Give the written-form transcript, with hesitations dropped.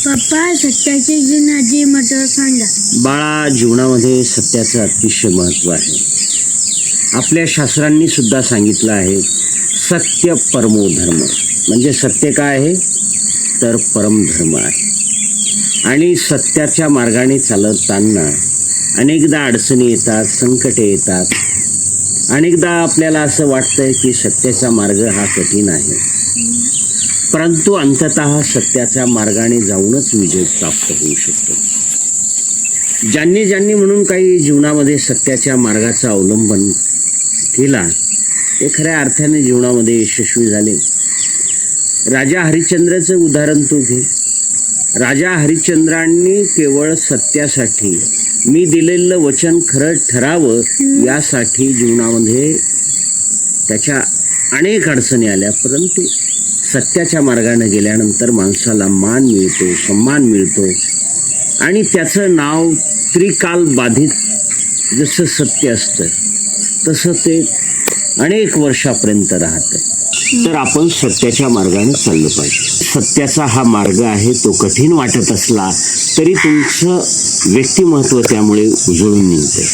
पप्पा सत्याचे जी महत्व सांगा. बाळा, जीवनामध्ये सत्याचं अतिशय महत्त्व आहे. आपल्या शास्त्रांनी सुद्धा सांगितलं आहे, सत्य परमो धर्म. म्हणजे सत्य काय आहे तर परमधर्म आहे. आणि सत्याच्या मार्गाने चालताना अनेकदा अडचणी येतात, संकटे येतात. अनेकदा आपल्याला असं वाटतंय की सत्याचा मार्ग हा कठीण आहे, परंतु अंततः सत्याच्या मार्गाने जाऊनच विजय प्राप्त होऊ शकतो. ज्यांनी म्हणून काही जीवनामध्ये सत्याच्या मार्गाचा अवलंबन केला ते खऱ्या अर्थाने जीवनामध्ये यशस्वी झाले. राजा हरिश्चंद्राचं उदाहरण तू घे. राजा हरिश्चंद्रांनी केवळ सत्यासाठी, मी दिलेलं वचन खरं ठरावं यासाठी जीवनामध्ये त्याच्या अनेक अडचणी आल्या, परंतु सत्याच्या मार्गाने गेल्यानंतर माणसाला मान मिळतो, सन्मान मिळतो आणि त्याचं नाव त्रिकाल बाधित जसं सत्य असतं तसं ते अनेक वर्षापर्यंत राहतं. तर आपण सत्याच्या मार्गाने चाललं पाहिजे. सत्याचा हा मार्ग आहे, तो कठीण वाटत असला तरी तुमचं व्यक्तिमत्व त्यामुळे उजळून निघते.